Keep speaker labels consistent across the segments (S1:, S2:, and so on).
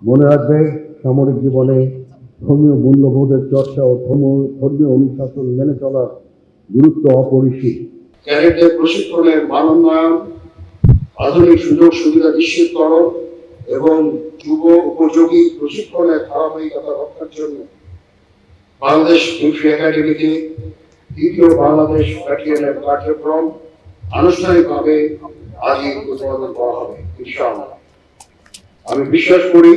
S1: মনে রাখবে, সামরিক জীবনে ধর্মীয় মূল্যবোধের চর্চা ও ধর্মীয় অনুশাসন মেনে চলার গুরুত্ব অপরিসীম।
S2: ক্যাডেটদের প্রশিক্ষণের মান উন্নয়ন, আধুনিক সুযোগ সুবিধা নিশ্চিতকরণ এবং যুব উপযোগী প্রশিক্ষণের ধারাবাহিকতা রক্ষার জন্য বাংলাদেশ মিলিটারি একাডেমিতে দ্বিতীয় বাংলাদেশ ব্যাটালিয়নের কার্যক্রম আনুষ্ঠানিকভাবে আজই উদ্বোধন করা হবে ইনশাআল্লাহ। আমি বিশ্বাস করি,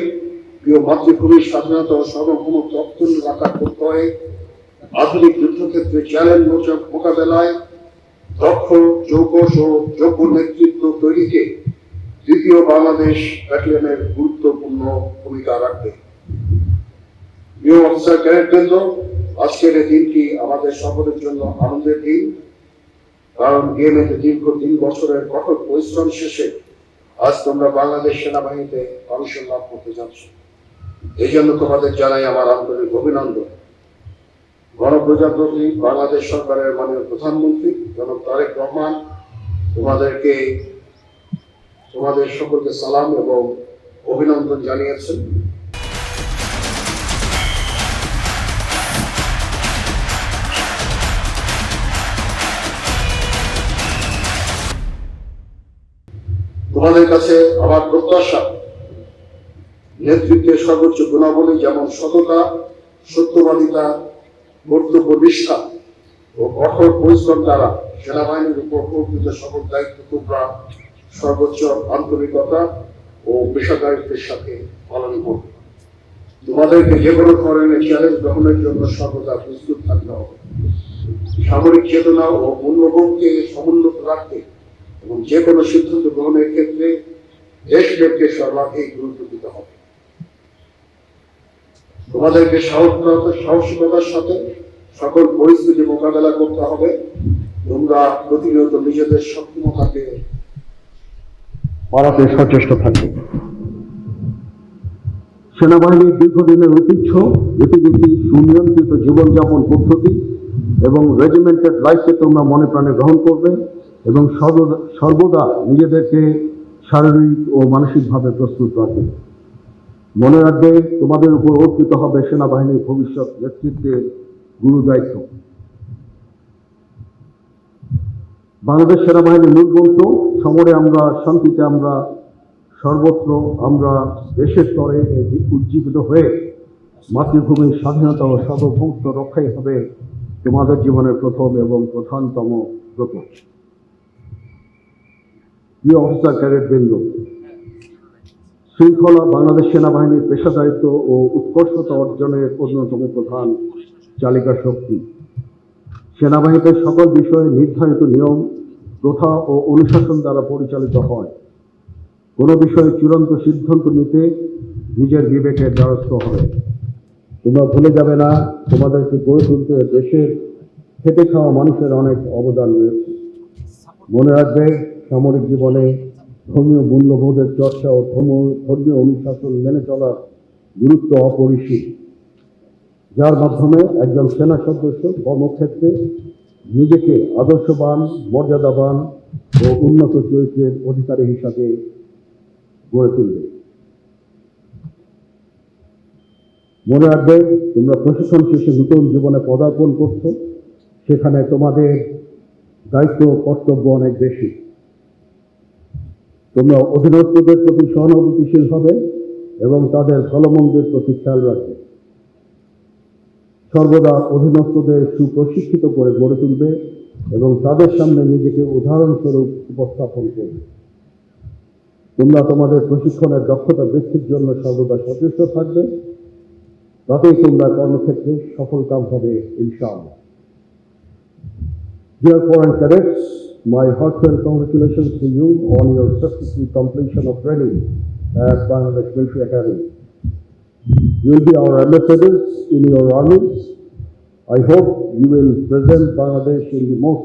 S2: প্রিয় মাতৃভূমির স্বাধীনতা ও সার্বভৌমত্ব অক্ষুণ্ণ রাখার প্রত্যয়ে আধুনিক যুদ্ধক্ষেত্রে চ্যালেঞ্জ মোকাবেলায় দক্ষ, চৌকস ও যোগ্য নেতৃত্ব তৈরিতে দ্বিতীয় বাংলাদেশ ব্যাটালিয়নের গুরুত্বপূর্ণ ভূমিকা রাখবে। প্রিয় অফিসার ক্যাডেটবৃন্দ, আজকের এই দিনটি আমাদের সকলের জন্য আনন্দের দিন, কারণ বিএমএতে দীর্ঘ 3 বছরের কঠোর পরিশ্রম শেষে আজ তোমরা বাংলাদেশ সেনাবাহিনীতে কমিশন লাভ করতে যাচ্ছ। এই জন্য তোমাদের জানাই আমার আন্তরিক অভিনন্দন। গণপ্রজাতন্ত্রী বাংলাদেশ সরকারের মাননীয় প্রধানমন্ত্রী জনাব তারেক রহমান তোমাদের সকলকে সালাম এবং অভিনন্দন জানিয়েছেন। তোমাদের কাছে আমার প্রত্যাশা, নেতৃত্বের সর্বোচ্চ গুণাবলী যেমন সততা, সত্যবাদিতা, কর্তব্য নিষ্ঠা ও কঠোর পরিশ্রম দ্বারা সেনাবাহিনীর উপর অর্পিত সকল দায়িত্ব তোমরা সর্বোচ্চ আন্তরিকতা ও পেশাদারিত্বের সাথে পালন করবে। তোমাদেরকে যে কোনো ধরনের চ্যালেঞ্জ গ্রহণের জন্য সর্বদা প্রস্তুত থাকতে হবে। সামরিক চেতনা ও মূল্যবোধকে সমুন্নত রাখতে এবং যে কোনো সিদ্ধান্ত গ্রহণের ক্ষেত্রে দেশকে সর্বাধিক গুরুত্ব দিতে হবে। তোমাদেরকে সাহসিকতার সাথে সকল পরিস্থিতি মোকাবেলা করতে হবে। তোমরা প্রতিনিয়ত নিজেদের সক্ষমতাকে
S1: বাড়াতে সচেষ্ট থাকবে। সেনাবাহিনীর দীর্ঘদিনের ঐতিহ্য, রীতিনীতি, সুনিয়ন্ত্রিত জীবনযাপন পদ্ধতি এবং রেজিমেন্টেড লাইফকে তোমরা মনে প্রাণে গ্রহণ করবে এবং সর্বদা নিজেদেরকে শারীরিক ও মানসিকভাবে প্রস্তুত রাখবে। মনে রাখবে, তোমাদের উপর অর্পিত হবে সেনাবাহিনীর ভবিষ্যৎ নেতৃত্বের গুরু দায়িত্ব। বাংলাদেশ সেনাবাহিনীর মূল মন্ত্র, সমরে আমরা, শান্তিতে আমরা, সর্বত্র আমরা দেশের তরে উজ্জীবিত হয়ে মাতৃভূমির স্বাধীনতা ও সার্বভৌমত্ব রক্ষাই হবে তোমাদের জীবনের প্রথম এবং প্রধানতম ব্রত। প্রিয় অফিসার ক্যাডেটবৃন্দ, শৃঙ্খলা বাংলাদেশ সেনাবাহিনীর পেশাদারিত্ব ও উৎকর্ষতা অর্জনের অন্যতম প্রধান চালিকা শক্তি। সেনাবাহিনীতে সকল বিষয়ে নির্ধারিত নিয়ম, প্রথা ও অনুশাসন দ্বারা পরিচালিত হয়। কোনো বিষয়ে চূড়ান্ত সিদ্ধান্ত নিতে নিজের বিবেকের দ্বারস্থ হবে। তোমরা ভুলে যাবে না, তোমাদেরকে গড়ে তুলতে দেশের খেটে খাওয়া মানুষের অনেক অবদান রয়েছে। মনে রাখবে, সামরিক জীবনে ধর্মীয় মূল্যবোধের চর্চা ও ধর্মীয় অনুশাসন মেনে চলার গুরুত্ব অপরিসীম, যার মাধ্যমে একজন সেনা সদস্য কর্মক্ষেত্রে নিজেকে আদর্শবান, মর্যাদাবান ও উন্নত চরিত্রের অধিকারী হিসাবে গড়ে তুলবে। মনে রাখবে, তোমরা প্রশিক্ষণ শেষে নতুন জীবনে পদার্পণ করছো। সেখানে তোমাদের দায়িত্ব কর্তব্য অনেক বেশি। তোমরা অধীনস্থদের প্রতি সহানুভূতিশীল হবে এবং তাদের ভালোমন্দের প্রতি খেয়াল রাখবে। সর্বদা অধীনস্থদের সুপ্রশিক্ষিত করে গড়ে তুলবে এবং তাদের সামনে নিজেকে উদাহরণস্বরূপ উপস্থাপন করবে। তোমরা তোমাদের প্রশিক্ষণের দক্ষতা বৃদ্ধির জন্য সর্বদা সচেষ্ট থাকবে, তাতেই তোমরা কর্মক্ষেত্রে সফলকাম হবে ইনশাআল্লাহ। Dear foreign cadets, my heartfelt congratulations to you on your successful completion of training at Bangladesh Military Academy. You will be our ambassadors in your armies. I hope you will present Bangladesh in the most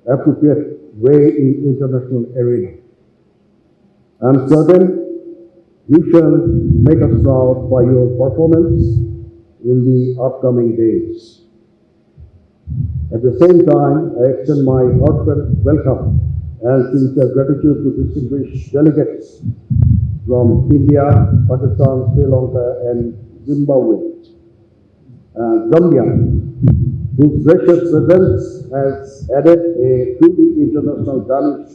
S1: appropriate way in international arena. I am certain you shall make us proud by your performance in the upcoming days. At the same time, I extend my heartfelt welcome and sincere gratitude to distinguished delegates from India, Pakistan, Sri Lanka, and Zimbabwe. Zambia, whose gracious presence has added a truly international damage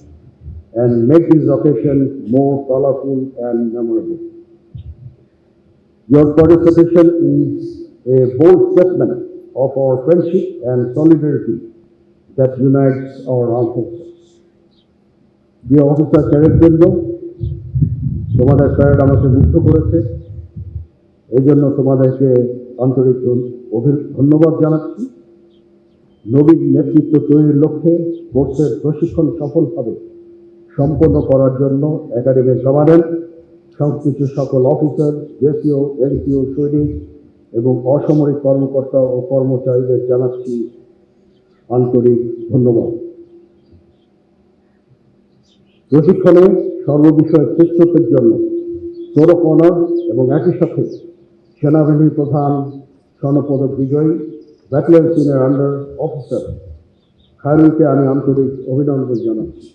S1: and made this occasion more colorful and memorable. Your participation is a bold statement of our friendship and solidarity that unites our armed forces. Dear Officer Cadet বৃন্দ, তোমাদের parade আমাকে মুগ্ধ করেছে, এই জন্য তোমাদেরকে আন্তরিক ধন্যবাদ জানাচ্ছি। নবীন নেতৃত্ব তৈরির লক্ষ্যে ফোর্সের প্রশিক্ষণ সফলভাবে সম্পন্ন করার জন্য একাডেমির কমান্ডেন্ট, সংশ্লিষ্ট সকল অফিসার, জেসিও, এনসিও, সৈনিক এবং অসামরিক কর্মকর্তা ও কর্মচারীদের জানাচ্ছি আন্তরিক ধন্যবাদ। প্রশিক্ষণে সর্ববিষয়ে শ্রেষ্ঠত্বের জন্য সোর অফ অনার এবং একই সাথে সেনাবাহিনীর প্রধান স্বর্ণপদক বিজয়ী ব্যাটালিয়ন সিনিয়র আন্ডার অফিসার খায়রুলকে আমি আন্তরিক অভিনন্দন জানাচ্ছি।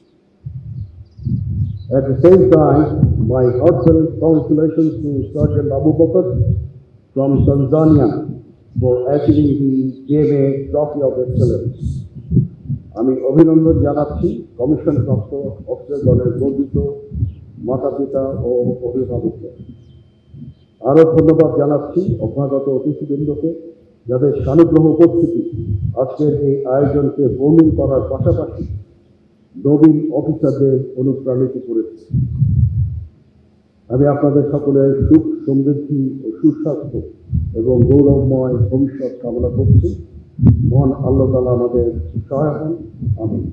S1: At the same time, my heartfelt congratulations to Sergeant Abu Bakr from Tanzania for achieving the PMA Trophy of Excellence. আমি অভিনন্দন জানাচ্ছি কমিশনপ্রাপ্ত অফিসারগণের গর্বিত মাতা পিতা ও অভিভাবককে। আরও ধন্যবাদ জানাচ্ছি অভ্যাগত অতিথিবৃন্দকে, যাদের সানুগ্রহ উপস্থিতি আজকের এই আয়োজনকে বর্ণিল করার পাশাপাশি নবীন অফিসারদের অনুপ্রাণিত করেছে। আমি আপনাদের সকলের সুখ, সমৃদ্ধি ও সুস্বাস্থ্য এবং গৌরবময় ভবিষ্যৎ কামনা করছি। মহান আল্লাহ তাআলা আমাদের সহায় হন। আমিন।